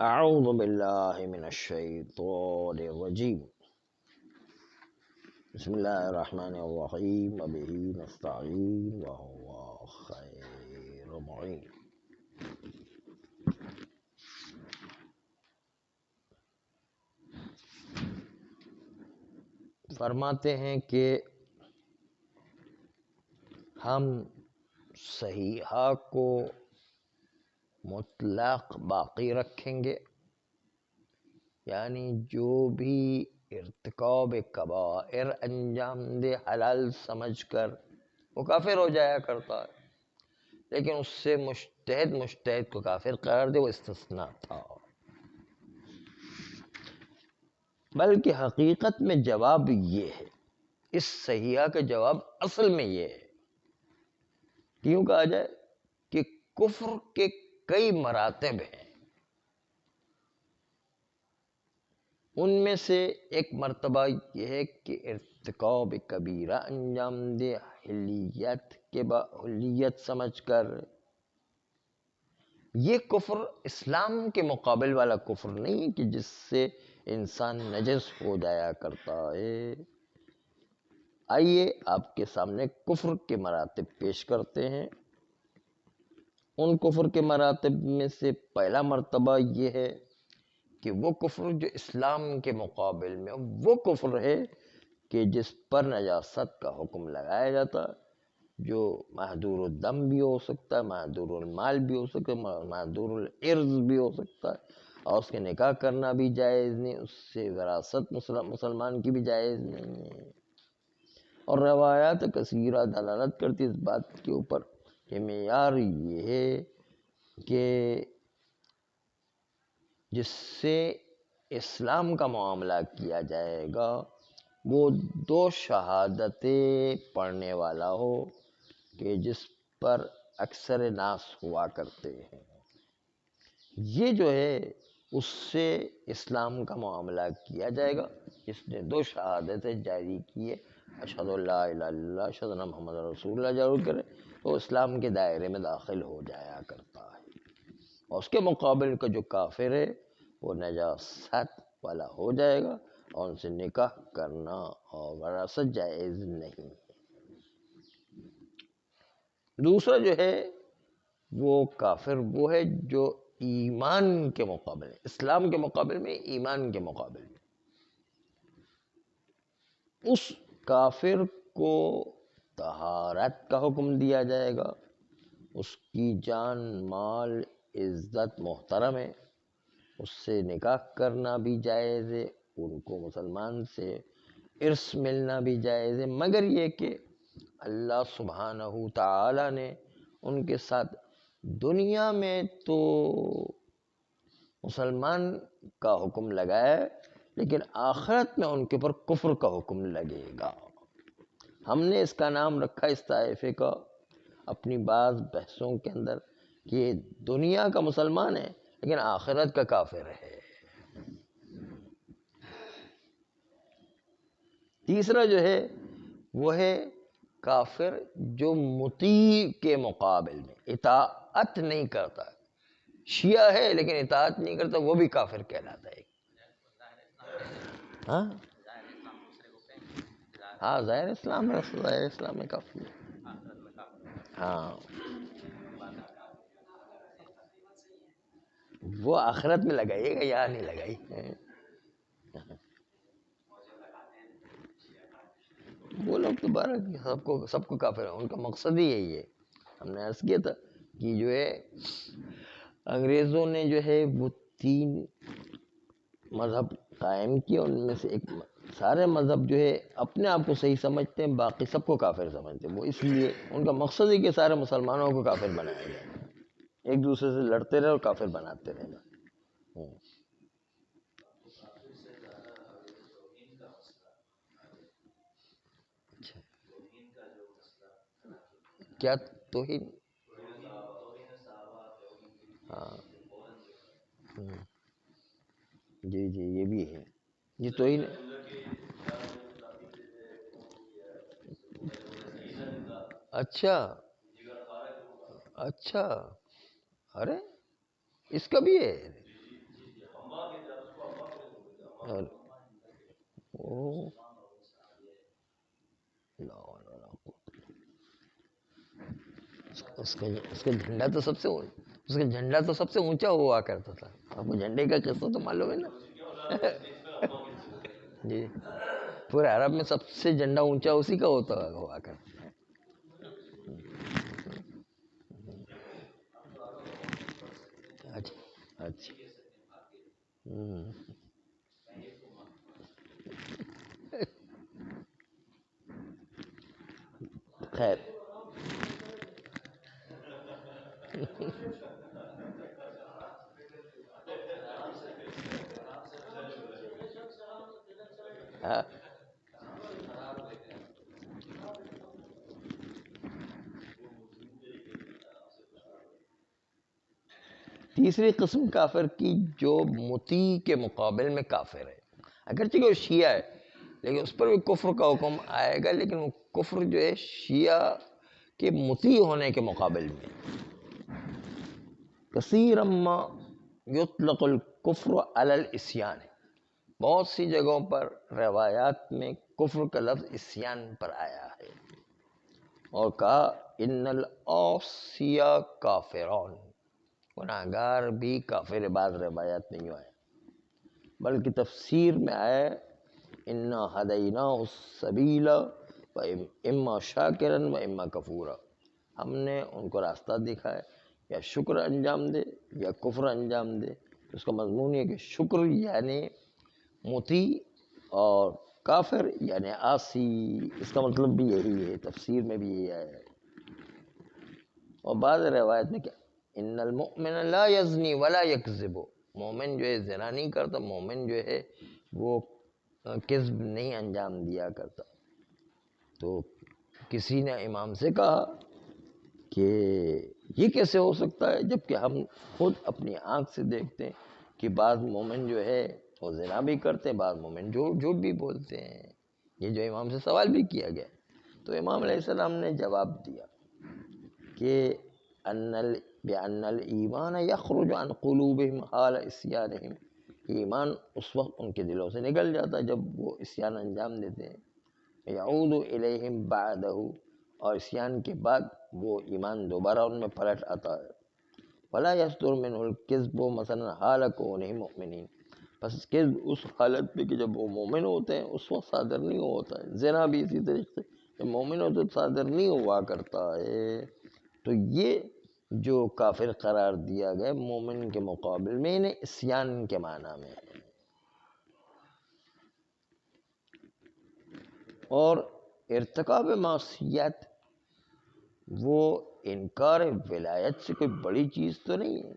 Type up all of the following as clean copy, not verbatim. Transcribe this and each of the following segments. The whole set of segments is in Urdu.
اعوذ باللہ من الشیطان الرجیم بسم اللہ الرحمن الرحیم وبہ نستعین وہو خیر معین۔ فرماتے ہیں کہ ہم صحیحہ کو مطلق باقی رکھیں گے، یعنی جو بھی ارتکاب کبائر انجام دے حلال سمجھ کر وہ کافر ہو جایا کرتا ہے، لیکن اس سے مجتہد کو کافر قرار دے وہ استثناء تھا۔ بلکہ حقیقت میں جواب یہ ہے، اس صحیحہ کا جواب اصل میں یہ ہے، کیوں کہا جائے کہ کفر کے کئی مراتب ہیں، ان میں سے ایک مرتبہ یہ ہے کہ ارتکاب کبیرہ انجام دے حلیت سمجھ کر۔ یہ کفر اسلام کے مقابل والا کفر نہیں کہ جس سے انسان نجس ہو جایا کرتا ہے۔ آئیے آپ کے سامنے کفر کے مراتب پیش کرتے ہیں۔ ان کفر کے مراتب میں سے پہلا مرتبہ یہ ہے کہ وہ کفر جو اسلام کے مقابل میں وہ کفر ہے کہ جس پر نجاست کا حکم لگایا جاتا ہے، جو محظور الدم بھی ہو سکتا ہے، محظور المال بھی ہو سکتا ہے، محظور العرض بھی ہو سکتا ہے، اور اس کے نکاح کرنا بھی جائز نہیں، اس سے وراثت مسلمان کی بھی جائز نہیں ہے۔ اور روایات کثیرہ دلالت کرتی اس بات کے اوپر کہ معیار یہ ہے کہ جس سے اسلام کا معاملہ کیا جائے گا وہ 2 شہادتیں پڑھنے والا ہو کہ جس پر اکثر ناس ہوا کرتے ہیں۔ یہ جو ہے اس سے اسلام کا معاملہ کیا جائے گا جس نے 2 شہادتیں جاری کیے، اشہد ان لا الہ الا اللہ اشہد ان محمد رسول اللہ جاری کرے تو اسلام کے دائرے میں داخل ہو جایا کرتا ہے۔ اور اس کے مقابل کا جو کافر ہے وہ نجاست والا ہو جائے گا اور ان سے نکاح کرنا اور وراثت جائز نہیں۔ دوسرا جو ہے وہ کافر وہ ہے جو ایمان کے مقابل، اسلام کے مقابل میں ایمان کے مقابل میں، اس کافر کو طہارت کا حکم دیا جائے گا، اس کی جان مال عزت محترم ہے، اس سے نکاح کرنا بھی جائز ہے، ان کو مسلمان سے ارث ملنا بھی جائز ہے، مگر یہ کہ اللہ سبحانہ تعالی نے ان کے ساتھ دنیا میں تو مسلمان کا حکم لگایا ہے، لیکن آخرت میں ان کے پر کفر کا حکم لگے گا۔ ہم نے اس کا نام رکھا اس طائفے کا اپنی بعض بحثوں کے اندر کہ یہ دنیا کا مسلمان ہے لیکن آخرت کا کافر ہے۔ تیسرا جو ہے وہ ہے کافر جو مطیع کے مقابل میں اطاعت نہیں کرتا، شیعہ ہے لیکن اطاعت نہیں کرتا، وہ بھی کافر کہلاتا ہے۔ ہاں ظاہر اسلام ہے، ظاہر اسلام میں کافی ہے۔ ہاں وہ آخرت میں لگائیے گا یا نہیں لگائی، وہ لوگ تو بارہ سب کو کافر ہیں، ان کا مقصد ہی یہی ہے۔ ہم نے عرض کیا تھا کہ جو ہے انگریزوں نے جو ہے وہ 3 مذہب قائم کیے، ان میں سے ایک سارے مذہب جو ہے اپنے آپ کو صحیح سمجھتے ہیں، باقی سب کو کافر سمجھتے ہیں۔ وہ اس لیے ان کا مقصد ہی کہ سارے مسلمانوں کو کافر بنایا جائے، ایک دوسرے سے لڑتے رہے اور کافر بناتے رہنا۔ کیا توہین؟ ہاں جی جی یہ بھی ہے، یہ توہین۔ اچھا اچھا، ارے اس کا بھی ہے؟ اور وہ اس کا جھنڈا تو سب سے اس کا جھنڈا تو سب سے اونچا ہوا کرتا تھا. آپ کو جھنڈے کا قصہ تو معلوم ہے نا. جی پورے عرب میں سب سے جھنڈا اونچا اسی کا ہوتا ہوا کرتا. اچھا اچھا. خیر ہاں. تیسری قسم کافر کی جو مطیع کے مقابل میں کافر ہے، اگرچہ کہ وہ شیعہ ہے لیکن اس پر بھی کفر کا حکم آئے گا، لیکن وہ کفر جو ہے شیعہ کے مطیع ہونے کے مقابل میں. کثیرا ما یطلق الکفر علی العصیان، بہت سی جگہوں پر روایات میں کفر کا لفظ عصیان پر آیا ہے، اور کہا ان العاصیہ کافرون، گناہگار بھی کافر. بعض روایات میں یوں آیا، بلکہ تفسیر میں آیا انا ہدیناہ السبیل و اما شاکرا و اما کفورا، ہم نے ان کو راستہ دکھایا، یا شکر انجام دے یا کفر انجام دے. اس کا مضمون یہ کہ شکر یعنی مطیع اور کافر یعنی عاصی، اس کا مطلب بھی یہی ہے، تفسیر میں بھی یہی آیا ہے. اور بعض روایت میں کیا ان المؤمن لا یزنی ولا یکذب، مومن جو ہے زنا نہیں کرتا، مومن جو ہے وہ کذب نہیں انجام دیا کرتا. تو کسی نے امام سے کہا کہ یہ کیسے ہو سکتا ہے، جبکہ ہم خود اپنی آنکھ سے دیکھتے ہیں کہ بعض مومن جو ہے وہ زنا بھی کرتے ہیں، بعض مومن جھوٹ بھی بولتے ہیں. یہ جو امام سے سوال بھی کیا گیا، تو امام علیہ السلام نے جواب دیا کہ بأن الایمان یخرج عن قلوبہم حال عصیانہم، ایمان اس وقت ان کے دلوں سے نکل جاتا ہے جب وہ عصیان انجام دیتے ہیں. یعود الیہم بعدہ، اور عصیان کے بعد وہ ایمان دوبارہ ان میں پلٹ آتا ہے. ولا یصدر منہ الکذب مثلا حال کونہم مؤمنین، بس کذب اس حالت میں کہ جب وہ مومن ہوتے ہیں اس وقت صادر نہیں ہوتا ہے. زنا بھی اسی طریقے سے جب مومن ہوتے تو صادر نہیں ہوا کرتا ہے. تو یہ جو کافر قرار دیا گیا مومن کے مقابل میں انہیں عصیان کے معنی میں ہے. اور ارتکاب معصیت وہ انکار ولایت سے کوئی بڑی چیز تو نہیں ہے.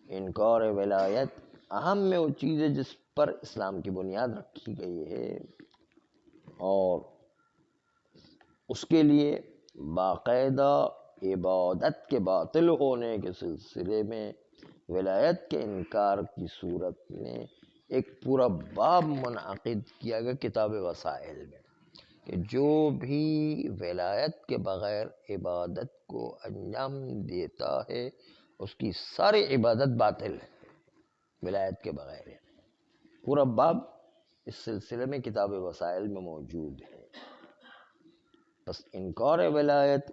انکار ولایت اہم میں وہ چیز ہے جس پر اسلام کی بنیاد رکھی گئی ہے، اور اس کے لیے باقاعدہ عبادت کے باطل ہونے کے سلسلے میں ولایت کے انکار کی صورت میں ایک پورا باب منعقد کیا گیا کتاب وسائل میں، کہ جو بھی ولایت کے بغیر عبادت کو انجام دیتا ہے اس کی ساری عبادت باطل ہے، ولایت کے بغیر. پورا باب اس سلسلے میں کتاب وسائل میں موجود ہے. بس انکار ولایت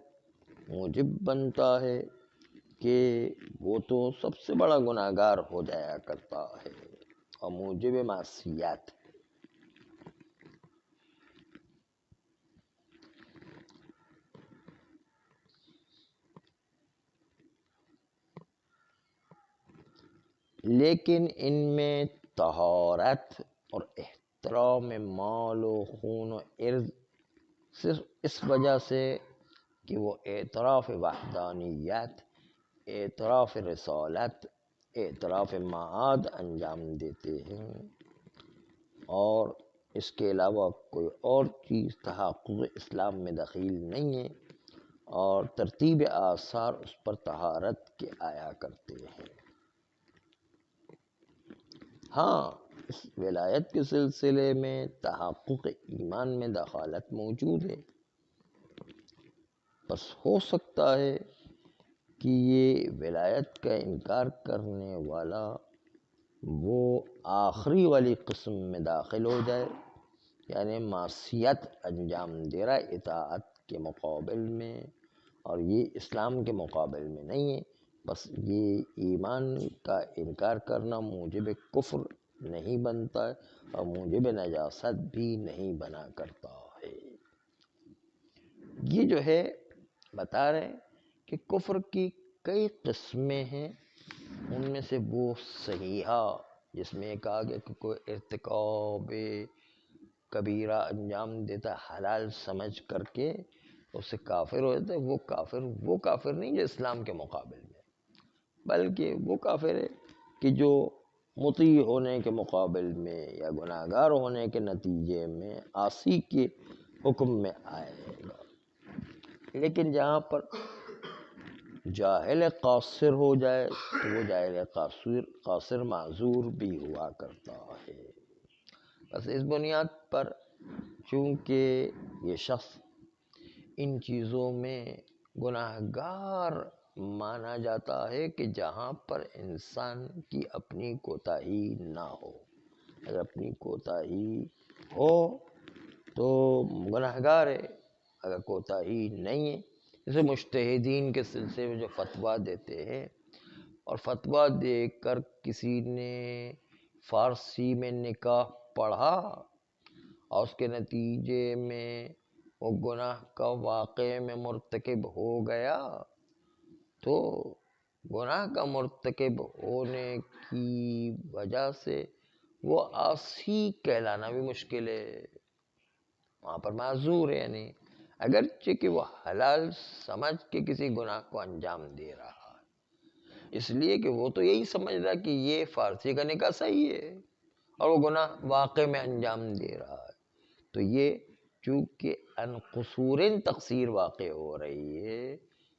موجب بنتا ہے کہ وہ تو سب سے بڑا گناہگار ہو جایا کرتا ہے اور موجب معصیت. لیکن ان میں طہارت اور احترام مال و خون و عرض صرف اس وجہ سے کہ وہ اعتراف وحدانیت، اعتراف رسالت، اعتراف معاد انجام دیتے ہیں، اور اس کے علاوہ کوئی اور چیز تحقق اسلام میں دخیل نہیں ہے، اور ترتیب آثار اس پر طہارت کے آیا کرتے ہیں. ہاں اس ولایت کے سلسلے میں تحقق ایمان میں دخالت موجود ہے، بس ہو سکتا ہے کہ یہ ولایت کا انکار کرنے والا وہ آخری والی قسم میں داخل ہو جائے، یعنی معصیت انجام دے رہا ہے اطاعت کے مقابل میں، اور یہ اسلام کے مقابل میں نہیں ہے، بس یہ ایمان کا انکار کرنا موجب کفر نہیں بنتا ہے اور موجب نجاست بھی نہیں بنا کرتا ہے۔ یہ جو ہے بتا رہے ہیں کہ کفر کی کئی قسمیں ہیں، ان میں سے وہ صحیحہ جس میں کہا گیا کہ کوئی ارتکاب کبیرہ انجام دیتا حلال سمجھ کر کے اس سے کافر ہو جاتا ہے، وہ کافر نہیں جو اسلام کے مقابل میں، بلکہ وہ کافر ہے کہ جو مطیع ہونے کے مقابل میں یا گناہگار ہونے کے نتیجے میں عاصی کے حکم میں آئے گا۔ لیکن جہاں پر جاہل قاصر ہو جائے تو وہ جاہل قاصر معذور بھی ہوا کرتا ہے۔ بس اس بنیاد پر چونکہ یہ شخص ان چیزوں میں گناہگار مانا جاتا ہے کہ جہاں پر انسان کی اپنی کوتاہی نہ ہو، اگر اپنی کوتاہی ہو تو گناہگار ہے، اگر کوتاہی نہیں ہے، جیسے مجتہدین کے سلسلے میں جو فتویٰ دیتے ہیں، اور فتویٰ دے کر کسی نے فارسی میں نکاح پڑھا اور اس کے نتیجے میں وہ گناہ کا واقع میں مرتکب ہو گیا، تو گناہ کا مرتکب ہونے کی وجہ سے وہ عاصی کہلانا بھی مشکل ہے، وہاں پر معذور ہے، یعنی اگرچہ کہ وہ حلال سمجھ کے کسی گناہ کو انجام دے رہا ہے، اس لیے کہ وہ تو یہی سمجھ رہا کہ یہ فارسی کا نکاح صحیح ہے اور وہ گناہ واقع میں انجام دے رہا ہے، تو یہ چونکہ ان قصور تقصیر واقع ہو رہی ہے،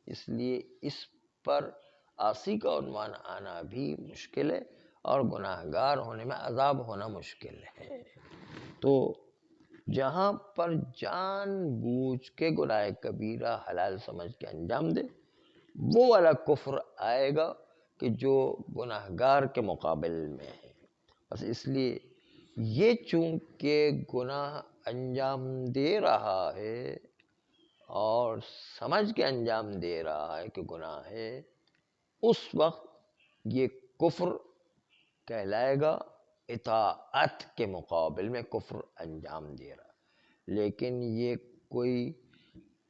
اس لیے اس پر عاصی کا عنوان آنا بھی مشکل ہے اور گناہگار ہونے میں عذاب ہونا مشکل ہے۔ تو جہاں پر جان بوجھ کے گناہ کبیرہ حلال سمجھ کے انجام دے، وہ والا کفر آئے گا کہ جو گناہگار کے مقابل میں ہے۔ بس اس لیے یہ چونکہ گناہ انجام دے رہا ہے اور سمجھ کے انجام دے رہا ہے کہ گناہ ہے، اس وقت یہ کفر کہلائے گا، اطاعت کے مقابل میں کفر انجام دے رہا ہے۔ لیکن یہ کوئی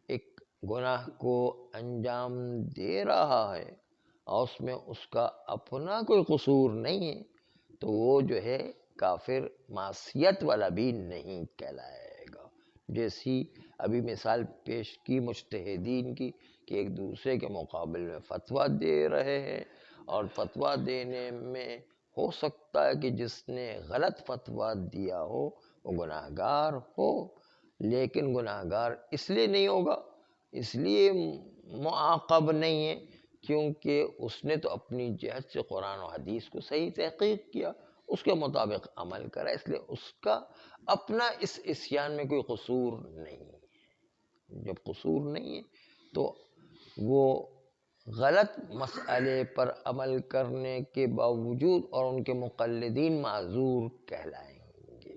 ایک گناہ کو انجام دے رہا ہے اور اس میں اس کا اپنا کوئی قصور نہیں ہے، تو وہ جو ہے کافر معصیت والا بھی نہیں کہلائے گا۔ جیسی ابھی مثال پیش کی مجتہدین کی کہ ایک دوسرے کے مقابل میں فتویٰ دے رہے ہیں، اور فتویٰ دینے میں ہو سکتا ہے کہ جس نے غلط فتویٰ دیا ہو وہ گناہگار ہو، لیکن گناہگار اس لیے نہیں ہوگا، اس لیے معاقب نہیں ہے کیونکہ اس نے تو اپنی جہت سے قرآن و حدیث کو صحیح تحقیق کیا، اس کے مطابق عمل کرا، اس لیے اس کا اپنا اس عصیان میں کوئی قصور نہیں ہے۔ جب قصور نہیں ہے تو وہ غلط مسئلے پر عمل کرنے کے باوجود اور ان کے مقلدین معذور کہلائیں گے۔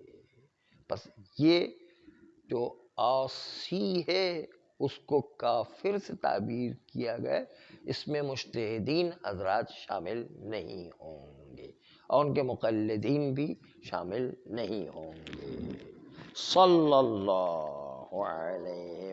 بس یہ جو عاصی ہے اس کو کافر سے تعبیر کیا گیا، اس میں مجتہدین حضرات شامل نہیں ہوں گے اور ان کے مقلدین بھی شامل نہیں ہوں گے۔ صلی اللہ علیہ